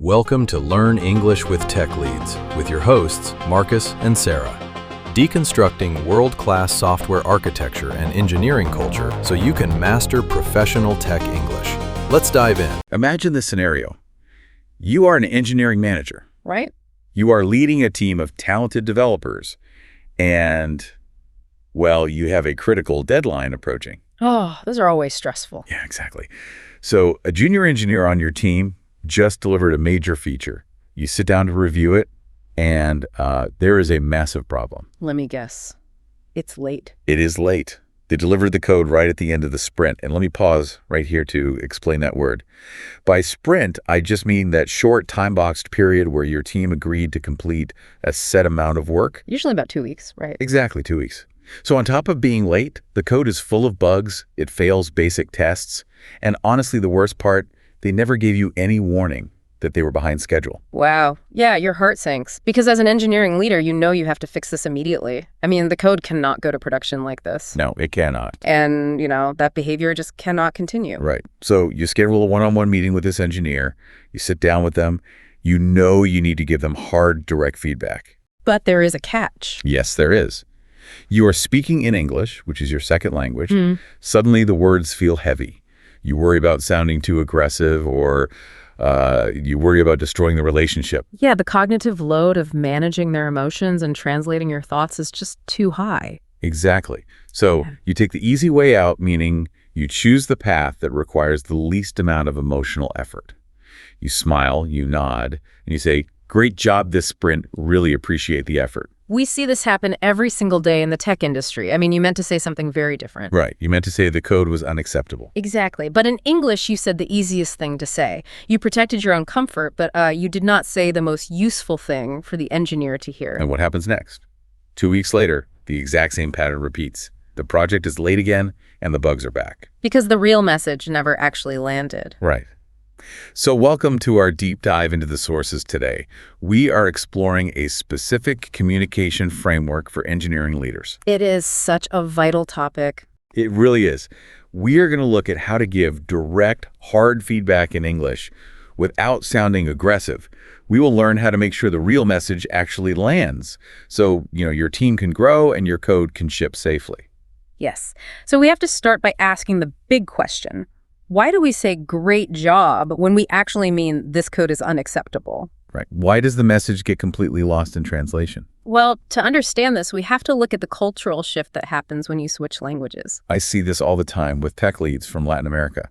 Welcome to Learn English with Tech Leads with your hosts, Marcus and Sarah. Deconstructing world-class software architecture and engineering culture so you can master professional tech English. Let's dive in. Imagine this scenario. You are an engineering manager. Right? You are leading a team of talented developers, and, well, you have a critical deadline approaching. Oh, those are always stressful. Yeah, exactly. So a junior engineer on your team just delivered a major feature. You sit down to review it, and there is a massive problem. Let me guess. It's late. It is late. They delivered the code right at the end of the sprint. And let me pause right here to explain that word. By sprint, I just mean that short time-boxed period where your team agreed to complete a set amount of work. Usually about 2 weeks, right? Exactly, 2 weeks. So on top of being late, the code is full of bugs, it fails basic tests, and honestly, the worst part, they never gave you any warning that they were behind schedule. Wow. Yeah, your heart sinks. Because as an engineering leader, you know you have to fix this immediately. I mean, the code cannot go to production like this. No, it cannot. And, that behavior just cannot continue. Right. So you schedule a one-on-one meeting with this engineer, you sit down with them, you know you need to give them hard, direct feedback. But there is a catch. Yes, there is. You are speaking in English, which is your second language. Suddenly the words feel heavy. You worry about sounding too aggressive, or you worry about destroying the relationship. Yeah, the cognitive load of managing their emotions and translating your thoughts is just too high. Exactly. So you take the easy way out, meaning you choose the path that requires the least amount of emotional effort. You smile, you nod, and you say, "Great job this sprint, really appreciate the effort." We see this happen every single day in the tech industry. I mean, you meant to say something very different. Right. You meant to say the code was unacceptable. Exactly. But in English, you said the easiest thing to say. You protected your own comfort, but you did not say the most useful thing for the engineer to hear. And what happens next? 2 weeks later, the exact same pattern repeats. The project is late again, and the bugs are back. Because the real message never actually landed. Right. So welcome to our deep dive into the sources today. We are exploring a specific communication framework for engineering leaders. It is such a vital topic. It really is. We are going to look at how to give direct, hard feedback in English without sounding aggressive. We will learn how to make sure the real message actually lands so, your team can grow and your code can ship safely. Yes. So we have to start by asking the big question. Why do we say great job when we actually mean this code is unacceptable? Right. Why does the message get completely lost in translation? Well, to understand this, we have to look at the cultural shift that happens when you switch languages. I see this all the time with tech leads from Latin America.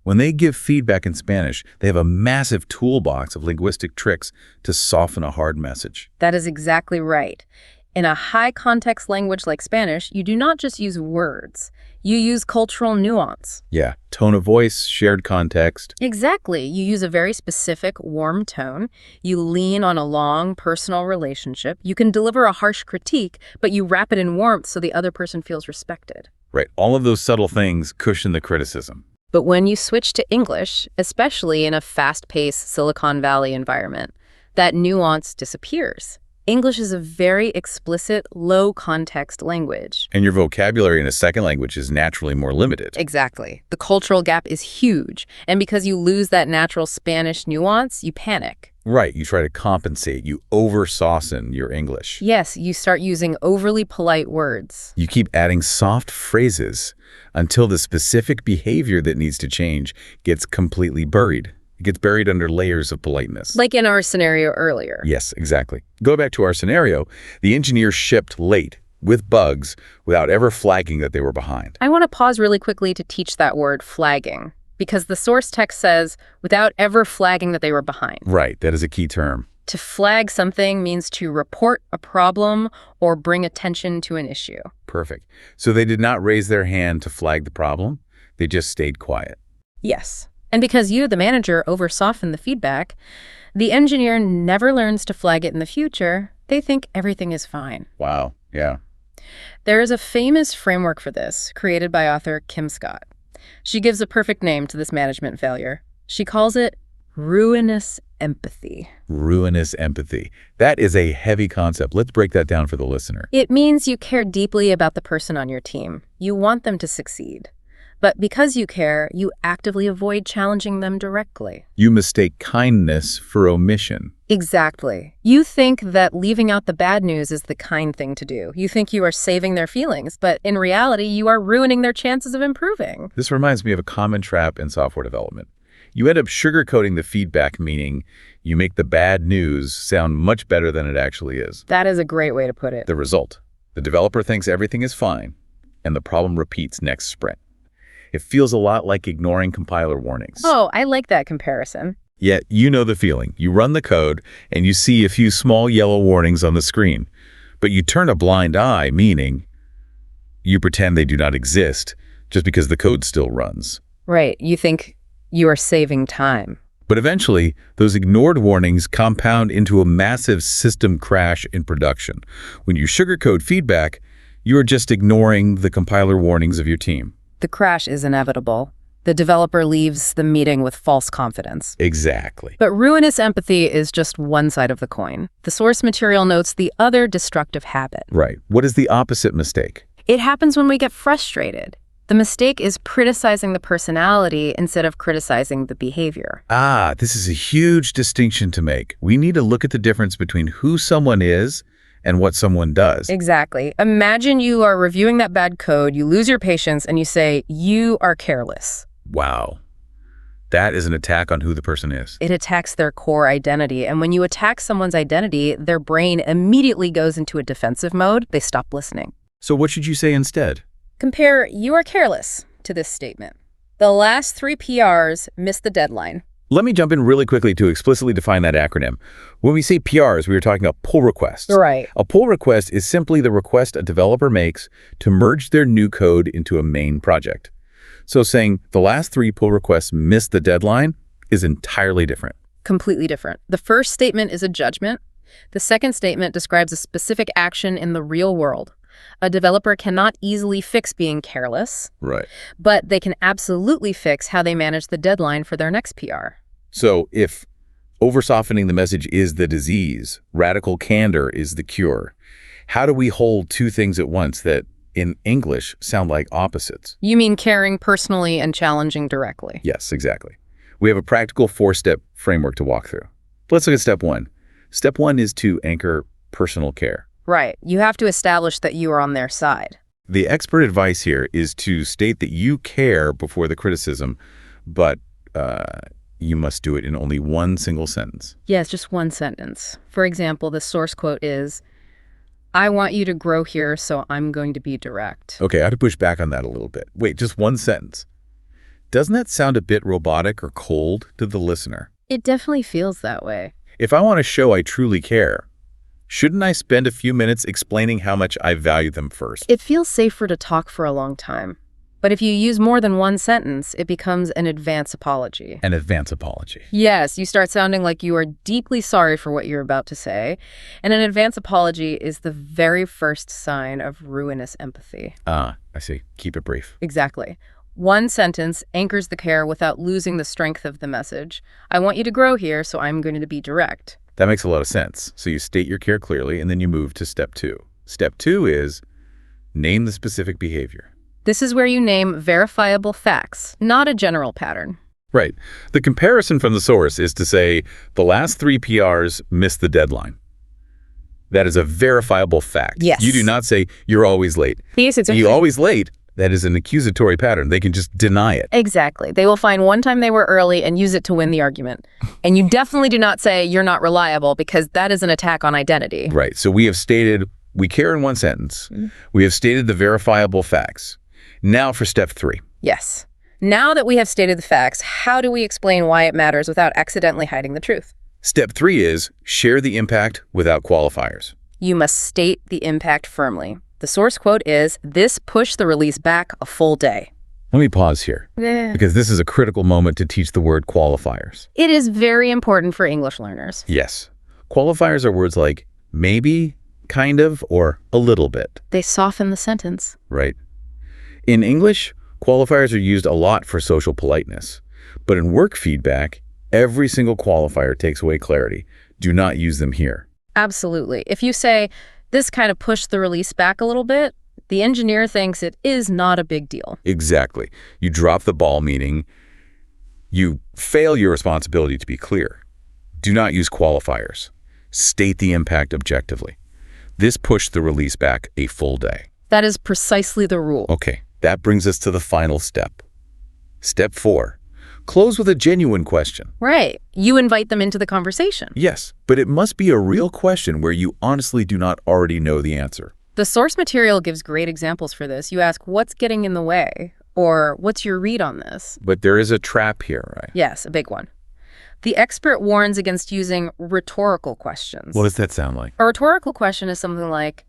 When they give feedback in Spanish, they have a massive toolbox of linguistic tricks to soften a hard message. That is exactly right. In a high-context language like Spanish, you do not just use words. You use cultural nuance. Yeah, tone of voice, shared context. Exactly. You use a very specific, warm tone. You lean on a long, personal relationship. You can deliver a harsh critique, but you wrap it in warmth so the other person feels respected. Right, all of those subtle things cushion the criticism. But when you switch to English, especially in a fast-paced Silicon Valley environment, that nuance disappears. English is a very explicit, low-context language. And your vocabulary in a second language is naturally more limited. Exactly. The cultural gap is huge. And because you lose that natural Spanish nuance, you panic. Right. You try to compensate. You over-saucen your English. Yes, you start using overly polite words. You keep adding soft phrases until the specific behavior that needs to change gets completely buried. It gets buried under layers of politeness. Like in our scenario earlier. Yes, exactly. Go back to our scenario. The engineer shipped late with bugs without ever flagging that they were behind. I want to pause really quickly to teach that word, flagging, because the source text says without ever flagging that they were behind. Right. That is a key term. To flag something means to report a problem or bring attention to an issue. Perfect. So they did not raise their hand to flag the problem. They just stayed quiet. Yes. And because you, the manager, over-soften the feedback, the engineer never learns to flag it in the future. They think everything is fine. Wow. Yeah. There is a famous framework for this, created by author Kim Scott. She gives a perfect name to this management failure. She calls it ruinous empathy. Ruinous empathy. That is a heavy concept. Let's break that down for the listener. It means you care deeply about the person on your team. You want them to succeed. But because you care, you actively avoid challenging them directly. You mistake kindness for omission. Exactly. You think that leaving out the bad news is the kind thing to do. You think you are saving their feelings, but in reality, you are ruining their chances of improving. This reminds me of a common trap in software development. You end up sugarcoating the feedback, meaning you make the bad news sound much better than it actually is. That is a great way to put it. The result: the developer thinks everything is fine, and the problem repeats next sprint. It feels a lot like ignoring compiler warnings. Oh, I like that comparison. Yet, you know the feeling. You run the code, and you see a few small yellow warnings on the screen. But you turn a blind eye, meaning you pretend they do not exist just because the code still runs. Right. You think you are saving time. But eventually, those ignored warnings compound into a massive system crash in production. When you sugarcoat feedback, you are just ignoring the compiler warnings of your team. The crash is inevitable. The developer leaves the meeting with false confidence. Exactly. But ruinous empathy is just one side of the coin. The source material notes the other destructive habit. Right. What is the opposite mistake? It happens when we get frustrated. The mistake is criticizing the personality instead of criticizing the behavior. This is a huge distinction to make. We need to look at the difference between who someone is and what someone does. Exactly. Imagine you are reviewing that bad code, you lose your patience, and you say, "You are careless." Wow. That is an attack on who the person is. It attacks their core identity. And when you attack someone's identity, their brain immediately goes into a defensive mode. They stop listening. So what should you say instead? Compare "you are careless" to this statement. The last 3 PRs missed the deadline. Let me jump in really quickly to explicitly define that acronym. When we say PRs, we are talking about pull requests. Right. A pull request is simply the request a developer makes to merge their new code into a main project. So saying the last 3 pull requests missed the deadline is entirely different. Completely different. The first statement is a judgment. The second statement describes a specific action in the real world. A developer cannot easily fix being careless, Right. but they can absolutely fix how they manage the deadline for their next PR. So if oversoftening the message is the disease, radical candor is the cure, how do we hold 2 things at once that in English sound like opposites? You mean caring personally and challenging directly? Yes, exactly. We have a practical 4-step framework to walk through. Let's look at step 1. Step 1 is to anchor personal care. Right. You have to establish that you are on their side. The expert advice here is to state that you care before the criticism, but you must do it in only one single sentence. Yes, just one sentence. For example, the source quote is, "I want you to grow here, so I'm going to be direct." Okay, I have to push back on that a little bit. Wait, just one sentence. Doesn't that sound a bit robotic or cold to the listener? It definitely feels that way. If I want to show I truly care, shouldn't I spend a few minutes explaining how much I value them first? It feels safer to talk for a long time. But if you use more than one sentence, it becomes an advance apology. An advance apology. Yes, you start sounding like you are deeply sorry for what you're about to say. And an advance apology is the very first sign of ruinous empathy. I see. Keep it brief. Exactly. One sentence anchors the care without losing the strength of the message. "I want you to grow here, so I'm going to be direct." That makes a lot of sense. So you state your care clearly, and then you move to step 2. Step 2 is name the specific behavior. This is where you name verifiable facts, not a general pattern. Right. The comparison from the source is to say the last 3 PRs missed the deadline. That is a verifiable fact. Yes. You do not say you're always late. Yes, it's You're always late. That is an accusatory pattern. They can just deny it. Exactly. They will find one time they were early and use it to win the argument. And you definitely do not say you're not reliable, because that is an attack on identity. Right. So we have stated we care in one sentence. We have stated the verifiable facts. Now for step 3. Yes. Now that we have stated the facts, how do we explain why it matters without accidentally hiding the truth? Step 3 is share the impact without qualifiers. You must state the impact firmly. The source quote is, "This pushed the release back a full day." Let me pause here, because this is a critical moment to teach the word qualifiers. It is very important for English learners. Yes. Qualifiers are words like maybe, kind of, or a little bit. They soften the sentence. Right. In English, qualifiers are used a lot for social politeness. But in work feedback, every single qualifier takes away clarity. Do not use them here. Absolutely. If you say, "This kind of pushed the release back a little bit," The engineer thinks it is not a big deal. Exactly. You drop the ball, meaning you fail your responsibility to be clear. Do not use qualifiers. State the impact objectively. This pushed the release back a full day. That is precisely the rule. Okay, that brings us to the final step. Step 4. Close with a genuine question. Right. You invite them into the conversation. Yes, but it must be a real question where you honestly do not already know the answer. The source material gives great examples for this. You ask, what's getting in the way? Or what's your read on this? But there is a trap here, right? Yes, a big one. The expert warns against using rhetorical questions. What does that sound like? A rhetorical question is something like,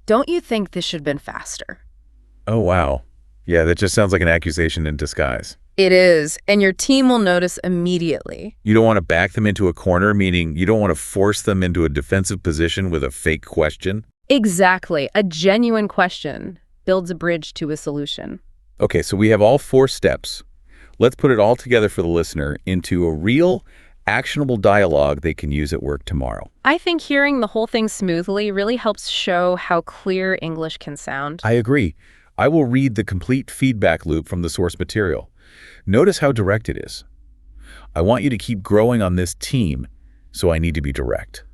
don't you think this should have been faster? Oh, wow. Yeah, that just sounds like an accusation in disguise. It is, and your team will notice immediately. You don't want to back them into a corner, meaning you don't want to force them into a defensive position with a fake question? Exactly. A genuine question builds a bridge to a solution. Okay, so we have all 4 steps. Let's put it all together for the listener into a real, actionable dialogue they can use at work tomorrow. I think hearing the whole thing smoothly really helps show how clear English can sound. I agree. I will read the complete feedback loop from the source material. Notice how direct it is. I want you to keep growing on this team, so I need to be direct.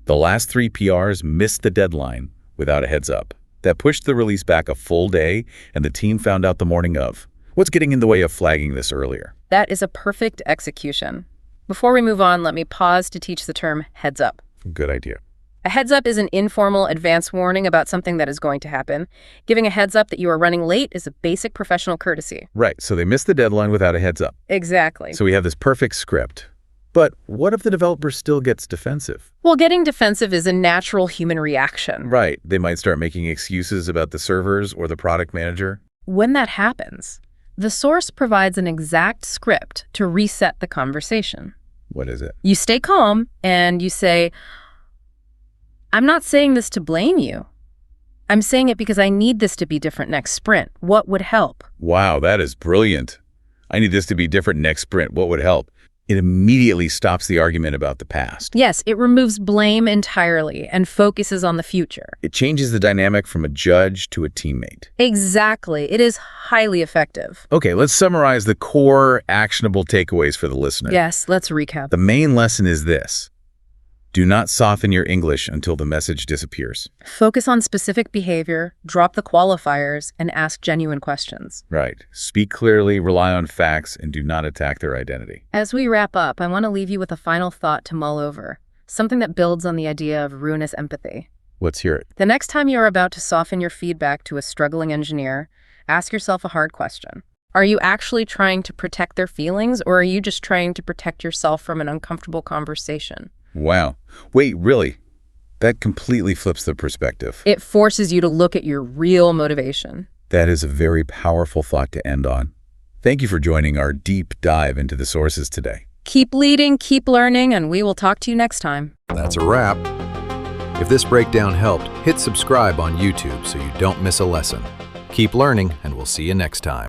The last 3 PRs missed the deadline without a heads up. That pushed the release back a full day, and the team found out the morning of. What's getting in the way of flagging this earlier? That is a perfect execution. Before we move on, let me pause to teach the term heads up. Good idea. A heads up is an informal advance warning about something that is going to happen. Giving a heads up that you are running late is a basic professional courtesy. Right, so they missed the deadline without a heads up. Exactly. So we have this perfect script. But what if the developer still gets defensive? Well, getting defensive is a natural human reaction. Right, they might start making excuses about the servers or the product manager. When that happens, the source provides an exact script to reset the conversation. What is it? You stay calm and you say, I'm not saying this to blame you. I'm saying it because I need this to be different next sprint. What would help? Wow, that is brilliant. I need this to be different next sprint. What would help? It immediately stops the argument about the past. Yes, it removes blame entirely and focuses on the future. It changes the dynamic from a judge to a teammate. Exactly. It is highly effective. Okay, let's summarize the core actionable takeaways for the listener. Yes, let's recap. The main lesson is this. Do not soften your English until the message disappears. Focus on specific behavior, drop the qualifiers, and ask genuine questions. Right. Speak clearly, rely on facts, and do not attack their identity. As we wrap up, I want to leave you with a final thought to mull over, something that builds on the idea of ruinous empathy. Let's hear it. The next time you're about to soften your feedback to a struggling engineer, ask yourself a hard question. Are you actually trying to protect their feelings, or are you just trying to protect yourself from an uncomfortable conversation? Wow. Wait, really? That completely flips the perspective. It forces you to look at your real motivation. That is a very powerful thought to end on. Thank you for joining our deep dive into the sources today. Keep leading, keep learning, and we will talk to you next time. That's a wrap. If this breakdown helped, hit subscribe on YouTube so you don't miss a lesson. Keep learning, and we'll see you next time.